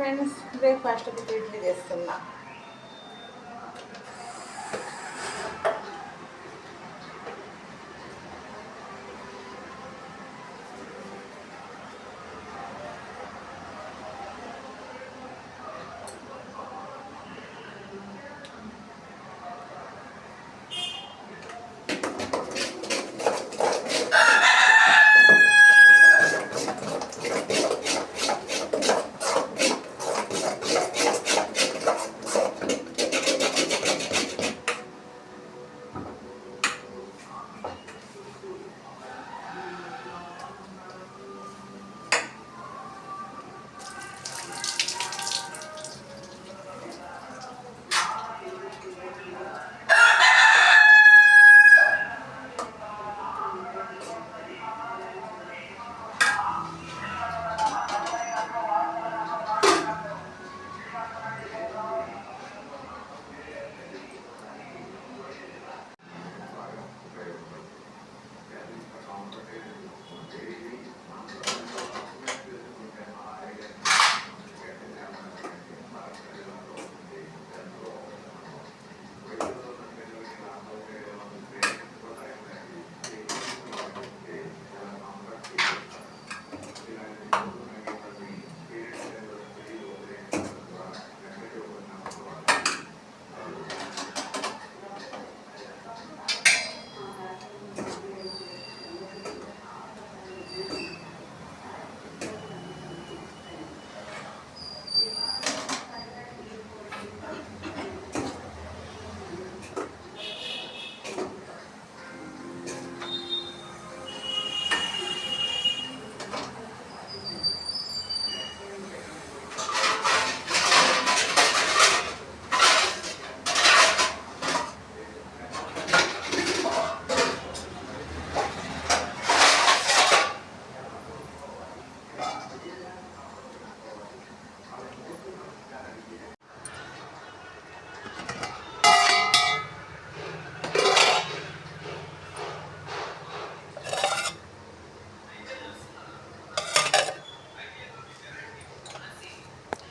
Friends, బ్రేక్ఫాస్ట్కి ఇడ్లీ చేస్తున్నా.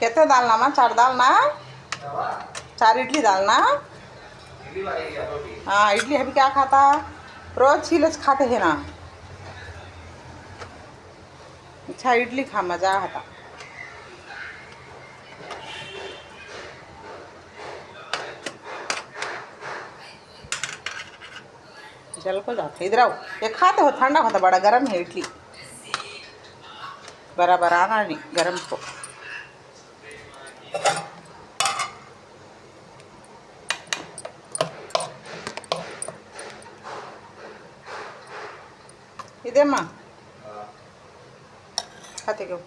कितने डालना माँ? 4 डालना, 4 इडली डालना। हाँ, इडली अभी क्या खाता? रोज छीले खाते हैं ना। अच्छा, इडली खा, मज़ा आता। जल को जाते इधर आओ, ये खाते हो, ठंडा होता, बड़ा गर्म है इडली, बराबर आना नहीं गर्म को। इधर माँ खाते क्यों?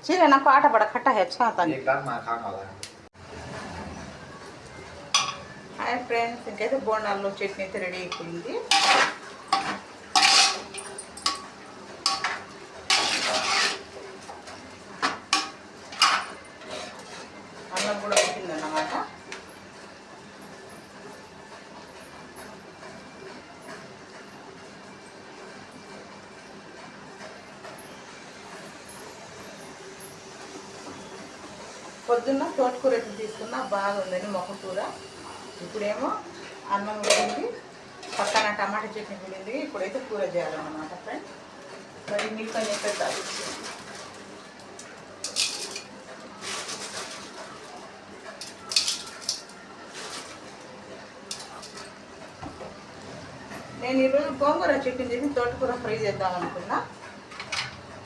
चीरे ना को आटा बड़ा खट्टा है, अच्छा आता नहीं। हाय फ्रेंड्स, इंकैसे बोंडालो चटनी అయితే రెడీ అయిపోయింది. అన్నం కూడా ఉడికిందన్నమాట. పొద్దున్న తోటకూర తీసుకున్నా బాగుందని మొక్కకూర. ఇప్పుడేమో అన్నం ఉడికింది, పక్కన టమాటా చట్నీ ఉడికింది. ఇప్పుడైతే కూర చేయాలన్నమాట ఫ్రెండ్స్. మరి మీకు అని పెట్టాలి. నేను ఈరోజు గోంగూర చట్నీ చేసి తోటకూర ఫ్రై చేద్దాం అనుకున్నా.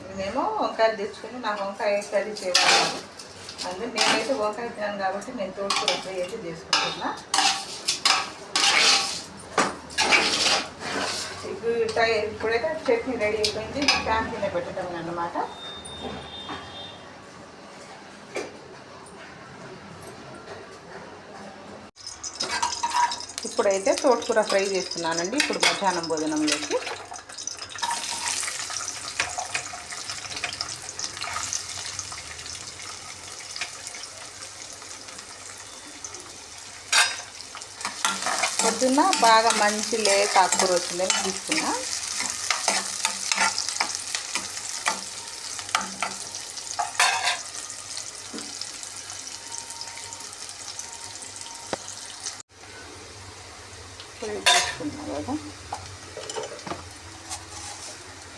నేనేమో వంకాయలు తెచ్చుకుని నాకు వంకాయ కర్రీ చేయాలి. అందుకే నేనైతే వంకాయ తిన్నాను కాబట్టి నేను తోటకూర ఫ్రై అయితే చేసుకుంటున్నా. ఇప్పుడైతే చట్నీ రెడీ అయిపోయింది. ఫ్యాన్ కింద పెట్టడం అన్నమాట. ఇప్పుడైతే తోటకూర ఫ్రై చేస్తున్నానండి. ఇప్పుడు మధ్యాహ్నం భోజనంలోకి పొద్దున్న బాగా మంచి లేత ఆకుకూర వచ్చిందని తీసుకున్నా. ఫ్రై చేసుకున్నాం కదా.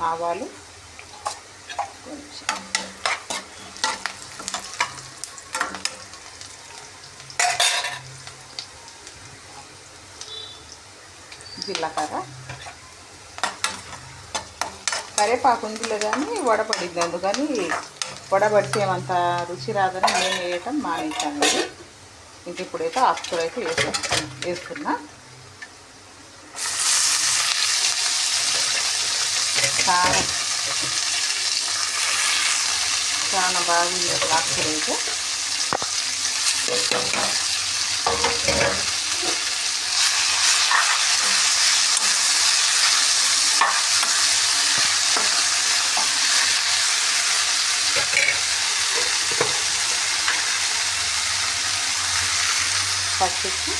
ఆవాలు కొంచెం, జీలకర్ర, కరివేపాకు ఉందిలే కానీ వడపడింది, అందుకని వడబడితే ఏమంత రుచి రాదని నేను వేయటం మానేసాను. ఇది ఇంక ఇప్పుడైతే ఆకుకూర అయితే వేస్తున్నా. చాలా బాగుంది ఆకుకూర అయితే. పచ్చికి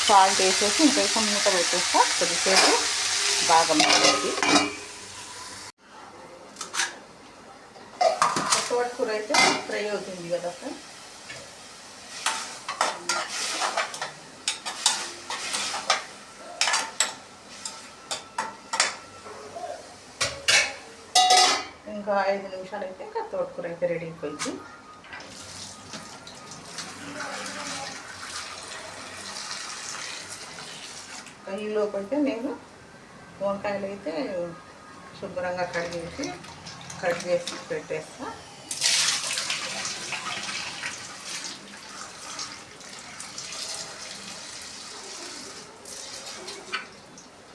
సాల్ట్ వేసేసి ఇంకొంచెం మూత పెట్టేస్తా. కొద్దిసేపు బాగా మగ్గుతుంది. తోటకూర అయితే ఫ్రై అవుతుంది కదా ఫ్రెండ్స్. ఇంకా 5 నిమిషాలు అయితే ఇంకా తోటకూర అయితే రెడీ అయిపోయింది. ఈలోపు అయితే నేను వంకాయలు అయితే శుభ్రంగా కడిగేసి కట్ చేసి పెట్టేస్తా.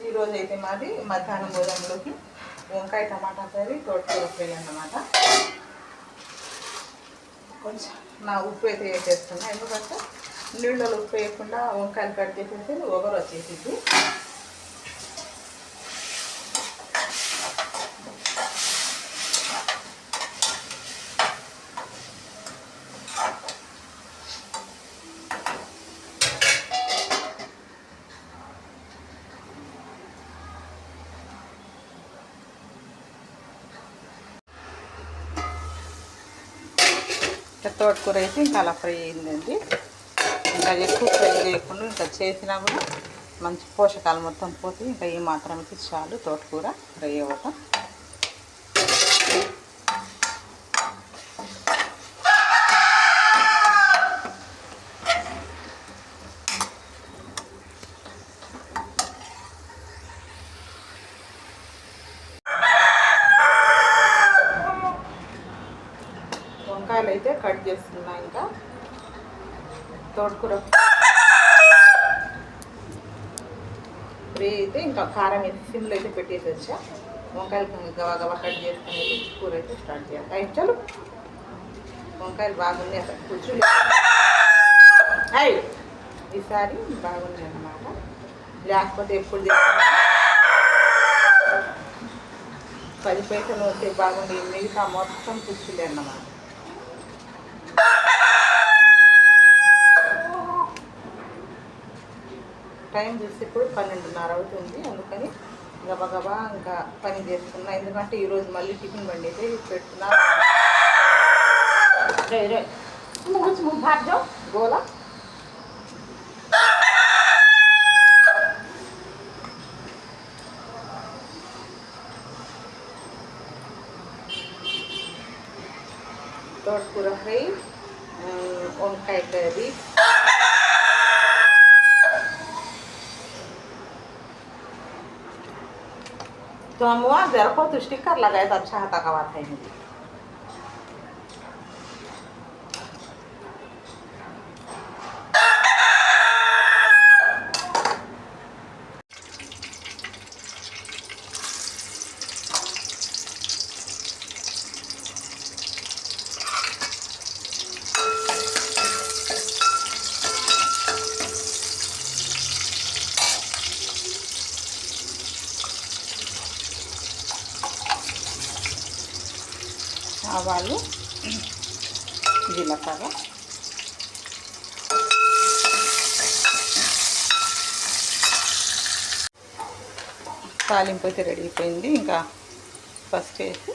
ఈరోజు అయితే మాది మధ్యాహ్నం భోజనంలోకి వంకాయ టమాటా కర్రీ, తోటకూర ఫ్రై అన్నమాట. కొంచెం నా ఉప్పు అయితే వేసేస్తున్నా, ఎందుకంటే నీళ్ళలో ఉప్పు వేయకుండా వంకాయలు కట్ చేసేసి ఒగరు వచ్చేసింది. తోటకూర అయితే ఇంకా అలా ఫ్రై అయిందండి. ఇంకా ఎక్కువ ఫ్రై చేయకుండా ఇంకా చేసినా కూడా మంచి పోషకాలు మొత్తం పోతే ఇంకా ఈ మాత్రం అయితే చాలు తోటకూర ఫ్రై అవ్వటం. వంకాయలు అయితే కట్ చేస్తున్నా. ఇంకా తోటకూర ఫ్రై అయితే ఇంకా కారం వేసి సిమ్లో అయితే పెట్టేసి వచ్చా. వంకాయలు గవా గవా కట్ చేసుకుని కూర అయితే స్టార్ట్ చేయాలి. చలు, వంకాయలు బాగున్నాయి అసలు, కూర్చుని ఈసారి బాగున్నాయి అన్నమాట. లేకపోతే ఎప్పుడు 10 పైసలు వస్తే బాగుంది, మిగతా మొత్తం కూర్చుండే అన్నమాట. టైం చూసి ఇప్పుడు 12:30 అవుతుంది. అందుకని గబగబా ఇంకా పని చేస్తున్నా, ఎందుకంటే ఈరోజు మళ్ళీ టిఫిన్ బండి అయితే పెడుతున్నా. గోలా తోటకూర ఫ్రై, వంకాయ కర్రీ, तो हम वहाँ देखो तो स्टिकर लगाए तो अच्छा था कवा था मुझे. ఆవాలు, జీలకర్ర, తాలింపు అయితే రెడీ అయిపోయింది. ఇంకా ఫస్ట్ వేసి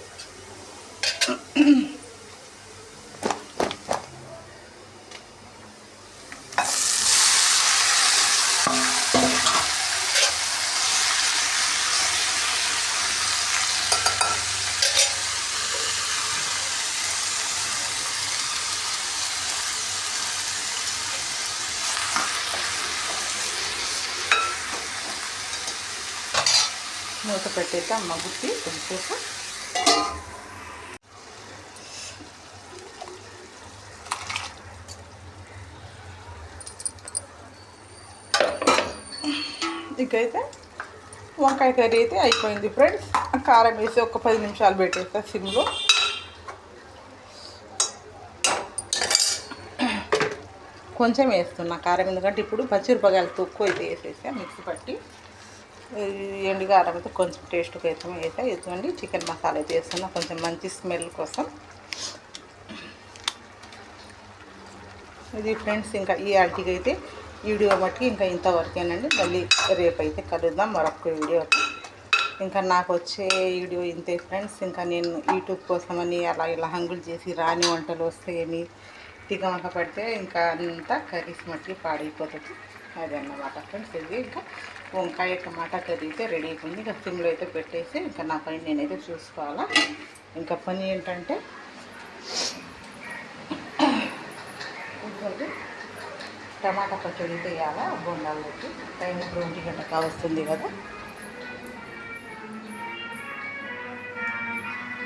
మూత పెట్టేసి మగ్గుతి కొంచెంసేపు. ఇకైతే వంకాయ కర్రీ అయితే అయిపోయింది ఫ్రెండ్స్. కారం వేసి ఒక 10 నిమిషాలు పెట్టేస్తా సిమ్లో. కొంచెం వేస్తున్నా కారం, ఎందుకంటే ఇప్పుడు పచ్చిమిరపకాయలు తక్కువ అయితే వేసేసా మిక్సీ పట్టి. ఎండు కారం అయితే కొంచెం టేస్ట్కి అయితే వేసా. ఇదిగోండి చికెన్ మసాలా అయితే వేస్తున్నా కొంచెం మంచి స్మెల్ కోసం. ఇది ఫ్రెండ్స్ ఇంకా ఈ ఆర్టికి అయితే వీడియో బట్టి ఇంకా ఇంతవరకేనండి. మళ్ళీ రేపు అయితే కలుద్దాం మరొక వీడియోకి. ఇంకా నాకు వచ్చే వీడియో ఇంతే ఫ్రెండ్స్. ఇంకా నేను యూట్యూబ్ కోసమని అలా ఇలా హంగులు చేసి రాని వంటలు వస్తాయని తికమక పడితే ఇంకా అంతా కర్రీస్ మట్టి పాడైపోతుంది. అది అన్నమాట ఫ్రెండ్స్. ఇది ఇంకా వంకాయ టమాటా కర్రీ అయితే రెడీ అయిపోయింది. ఇంకా సిమ్లో అయితే పెట్టేసి ఇంకా నా పని నేనైతే చూసుకోవాలా. ఇంకా పని ఏంటంటే టమాటా పచ్చడి అయితే వేయాలా బొండాలకి. టైం ఇప్పుడు 1 గంట కావస్తుంది కదా.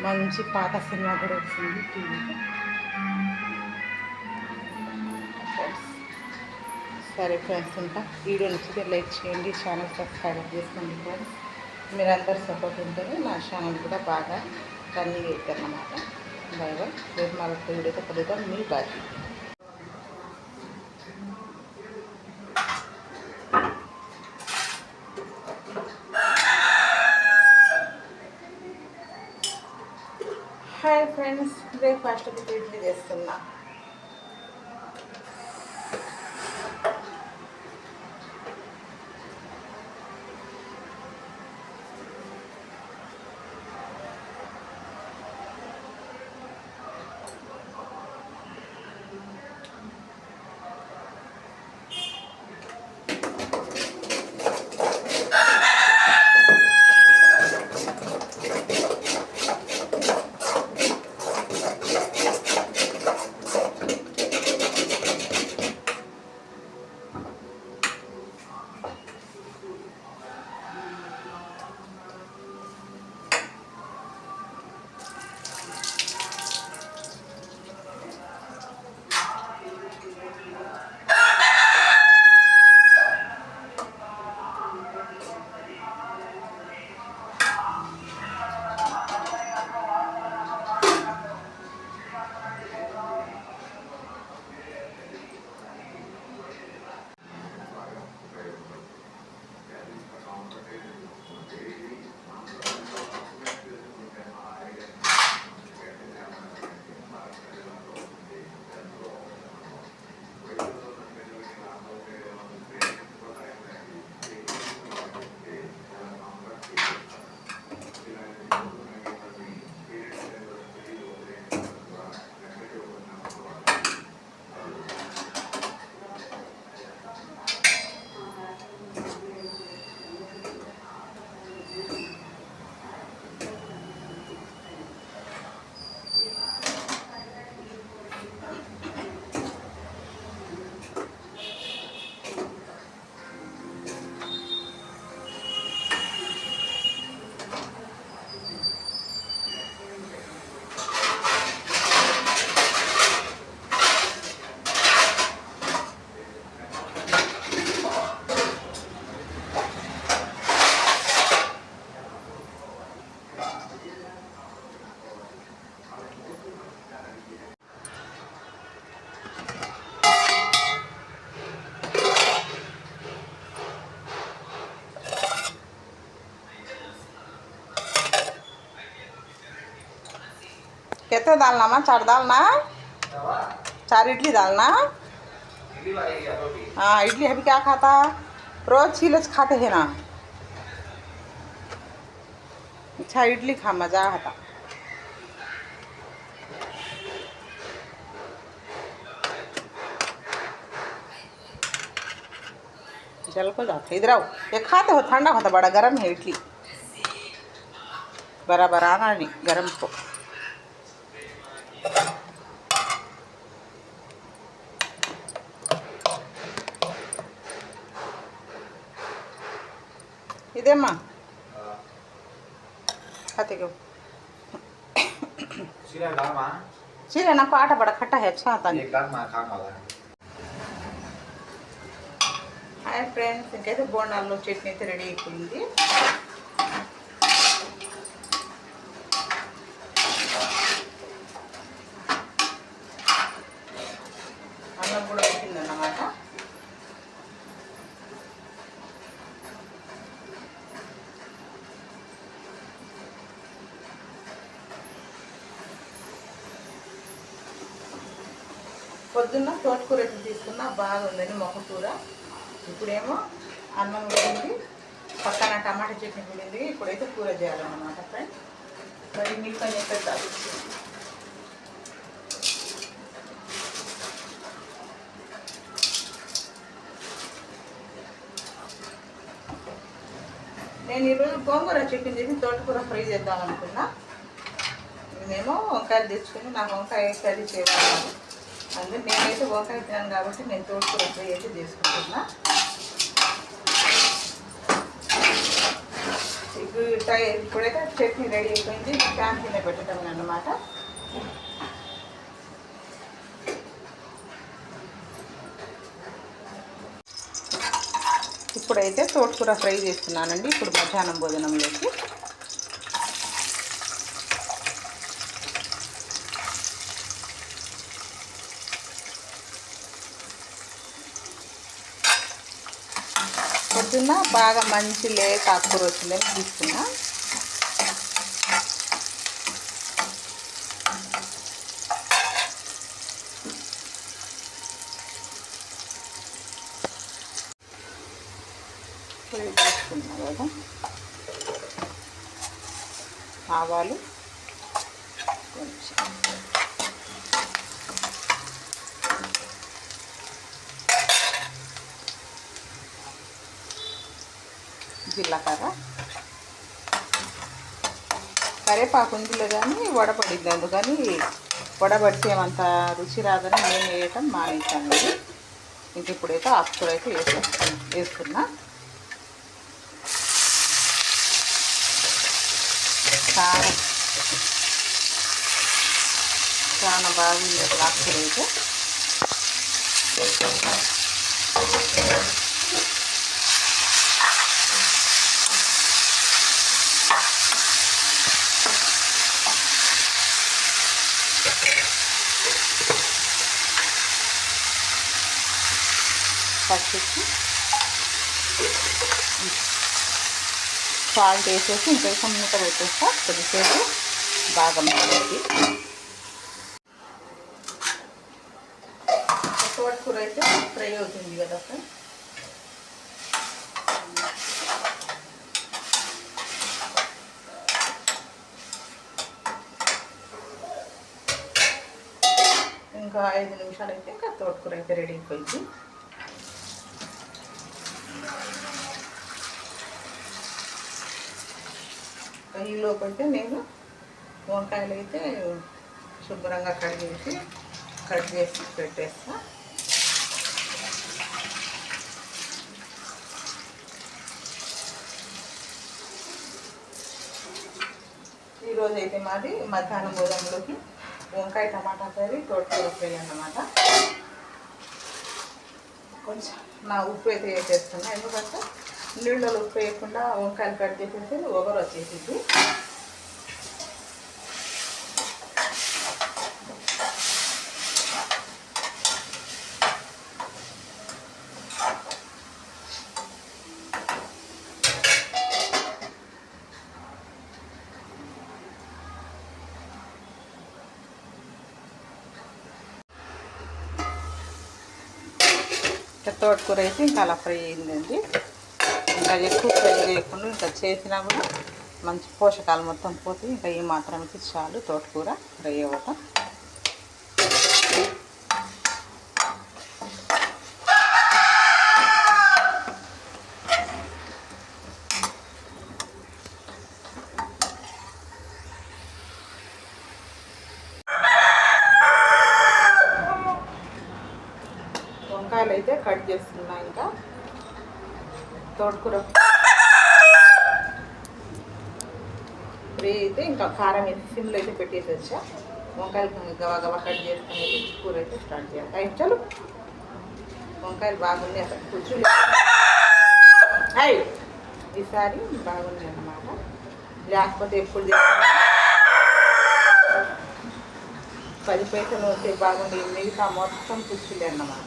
మంచి పాత సినిమా కూడా వచ్చింది టీవీలో. సరే ఫ్రెండ్స్, ఇంకా వీడియో నచ్చితే లైక్ చేయండి, ఛానల్ సబ్స్క్రైబ్ చేసుకోండి ఫ్రెండ్స్. మీరందరూ సపోర్ట్ ఉంటేనే నా ఛానల్ కూడా బాగా రన్నింగ్ అవుతుంది అన్నమాట. By by. రేపు మరొక వీడియోతో కలుద్దాం. మీ బాయ్. హాయ్ ఫ్రెండ్స్, బ్రేక్ఫాస్ట్కి ఇడ్లీ చేస్తున్నా. कितने डालना माँ? 4 डालना, 4 इडली डालना। हाँ इडली अभी क्या खाता? रोज छीलच खाते हैं ना। अच्छा इडली खा, मजा आता। जल को जाते इधर आओ, ये खाते हो? ठंडा होता, बड़ा गर्म है इडली, बराबर आना नहीं गर्म को। ఇదేమ్మా खाते चीरे ना को आटा बड़ा खट्टा है अच्छा आता हाय फ्रेंड्स इंकैते बोंडाల్లో చట్నీ అయితే రెడీ అయిపోయింది అన్నం కూడా ఉడికిందన్నమాట పొద్దున్న తోటకూర అయితే తీసుకున్నా బాగుందని మొక్కకూర ఇప్పుడేమో అన్నం ఉడికింది పక్కన టమాటా చట్నీ ఉడికింది ఇప్పుడైతే కూర చేయాలన్నమాట ఫ్రెండ్స్ మరి మీకు పని పెట్టాలి నేను ఈరోజు గోంగూర చట్నీ చేసి తోటకూర ఫ్రై చేద్దాం అనుకున్నా మేము వంకాయలు తెచ్చుకొని నాకు వంకాయ కర్రీ చేయాలి అందుకే నేనైతే వంకాయ తిన్నాను కాబట్టి నేను తోటకూర ఫ్రై అయితే చేసుకుంటున్నా ఇప్పుడైతే చట్నీ రెడీ అయిపోయింది ప్యాన్ కింద పెట్టడం అన్నమాట ఇప్పుడైతే తోటకూర ఫ్రై చేస్తున్నానండి ఇప్పుడు మధ్యాహ్నం భోజనంలోకి పొద్దున్న బాగా మంచి లేత ఆకుకూర వచ్చిందని తీసుకున్నా ఫ్రై చేసుకున్నా కదా ఆవాలు కొంచెం జీలకర్ర కరివేపాకు ఉందిలే కానీ వడపడింది అందుకని వడబడితే ఏమంత రుచి రాదని నేను వేయటం మానేసాను ఇంక ఇప్పుడైతే ఆకుకూర అయితే వేసుకున్నా చాలా బాగుంది ఆకుకూర అయితే పచ్చికి సాల్ట్ వేసేసి ఇంకొంచెం మూత పెట్టేస్తా కొద్దిసేపు బాగా మగ్గి తోటకూర అయితే ఫ్రై అవుతుంది కదా ఫ్రెండ్స్ ఇంకా 5 నిమిషాలు అయితే ఇంకా తోటకూర అయితే రెడీ అయిపోయింది ఈలోపు అయితే నేను వంకాయలు అయితే శుభ్రంగా కడిగేసి కట్ చేసి పెట్టేస్తా ఈరోజు అయితే మాది మధ్యాహ్నం భోజనంలోకి వంకాయ టమాటా కర్రీ తోటకూర ఫ్రై అన్నమాట కొంచెం నా ఉప్పు అయితే వేసేస్తున్నా ఎందుకంటే నీళ్ళలో ఉప్పు వేయకుండా వంకాయలు కట్ చేసేసి ఒగరు వచ్చేసింది తోటకూర అయితే ఇంకా అలా ఫ్రై అయిందండి ఇంకా ఎక్కువ ఫ్రై చేయకుండా ఇంకా చేసినా కూడా మంచి పోషకాలు మొత్తం పోతే ఇంకా ఈ మాత్రానికి చాలు తోటకూర ఫ్రై అవ్వటం వంకాయలు అయితే కట్ చేస్తున్నా ఇంకా తోటకూర అయితే ఇంకా కారం వేసి సిమ్లో అయితే పెట్టేసి వచ్చా. వంకాయలు గవా గవా కట్ చేసుకుని కూర అయితే స్టార్ట్ చేయాలి. చలు వంకాయలు బాగున్నాయి అసలు కూర్చుని ఈసారి బాగున్నాయి అన్నమాట. లేకపోతే ఎప్పుడు 10 పైసలు వస్తే బాగుంది, మిగతా మొత్తం పుచ్చులే అన్నమాట.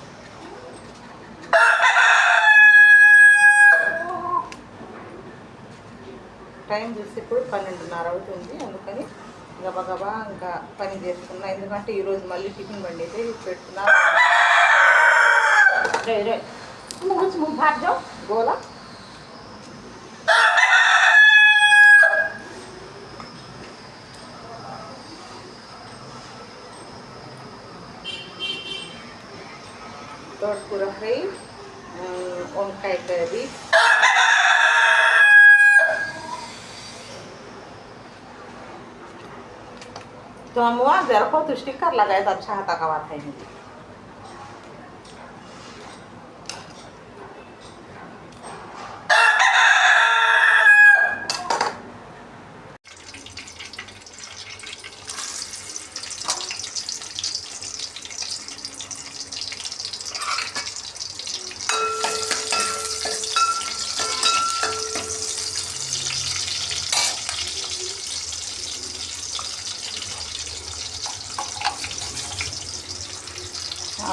టైం చూసి ఇప్పుడు 12:30 అవుతుంది. అందుకని గబగబా ఇంకా పని చేస్తున్నా. ఎందుకంటే ఈరోజు మళ్ళీ టిఫిన్ బండి అయితే పెడుతున్నా. గోలా తోటకూర ఫ్రై, వంకాయ కర్రీ, तो हम वहाँ जरा बहुत स्टिकर लगाया तो अच्छा था कवा था ही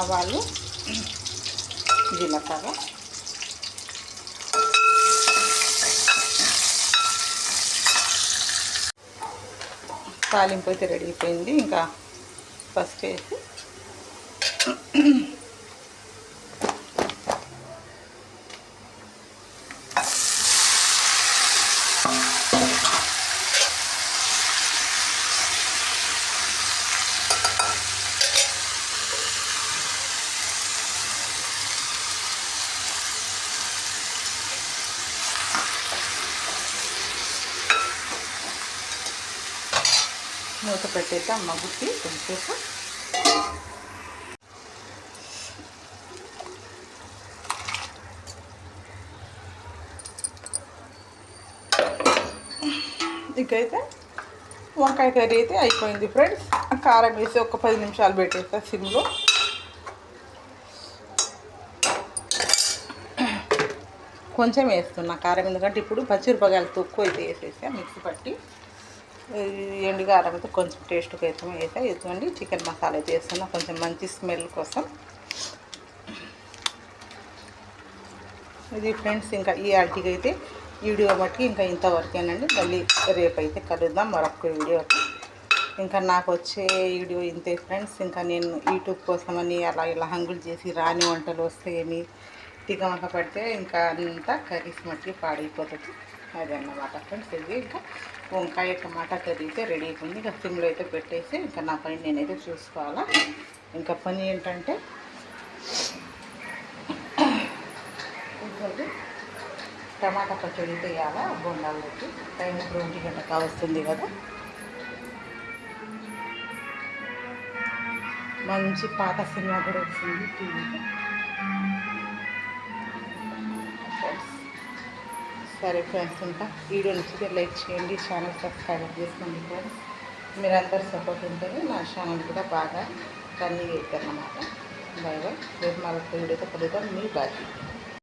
ఆవాలు, జీలకర్ర, తాలింపు అయితే రెడీ అయిపోయింది. ఇంకా పసుపు వేసి మూత పెట్టేద్దాం మగ్గుకి కొంచెంసేపు. ఇంకైతే వంకాయ కర్రీ అయితే అయిపోయింది ఫ్రెండ్స్. కారం వేసి ఒక 10 నిమిషాలు పెట్టేస్తా సిమ్లో. కొంచెం వేస్తున్నా కారం, ఎందుకంటే ఇప్పుడు పచ్చిమిరపకాయలు తక్కువ అయితే వేసేసా మిక్సీ పట్టి. ఎండు కారం అయితే కొంచెం టేస్ట్కి అయితే వేసా. ఇదిగోండి చికెన్ మసాలా అయితే వేస్తున్నా కొంచెం మంచి స్మెల్ కోసం. ఇది ఫ్రెండ్స్ ఇంకా ఈ ఆర్టికి అయితే వీడియో బట్టి ఇంకా ఇంతవరకేనండి. మళ్ళీ రేపు అయితే కలుద్దాం మరొక వీడియోకి. ఇంకా నాకు వచ్చే వీడియో ఇంతే ఫ్రెండ్స్. ఇంకా నేను యూట్యూబ్ కోసమని అలా ఇలా హంగులు చేసి రాని వంటలు వస్తాయని తికమక పడితే ఇంకా అంతా కర్రీస్ మట్టి పాడైపోతుంది. అదే అన్నమాట ఫ్రెండ్స్. ఇది ఇంకా వంకాయ టమాటా కర్రీ అయితే రెడీ అయిపోయింది. ఇంకా సిమ్లో అయితే పెట్టేసి ఇంకా నా పని నేనైతే చూసుకోవాలా. ఇంకా పని ఏంటంటే టమాటా పచ్చడి అయితే వేయాలా బొండాల్లోకి. టైం ఇప్పుడు 1 గంట కావస్తుంది కదా. మంచి పాత సినిమా కూడా వచ్చింది టీవీలో. సరే ఫ్రెండ్స్, ఇంకా వీడియో నచ్చితే లైక్ చేయండి, ఛానల్ సబ్స్క్రైబ్ చేసుకోండి ఫ్రెండ్స్. మీరందరూ సపోర్ట్ ఉంటుంది నా ఛానల్ కూడా బాగా రన్నింగ్ అవుతుంది అన్నమాట. Bye bye. రేపు మరొక వీడియోతో కలుద్దాం. మీ బాయ్.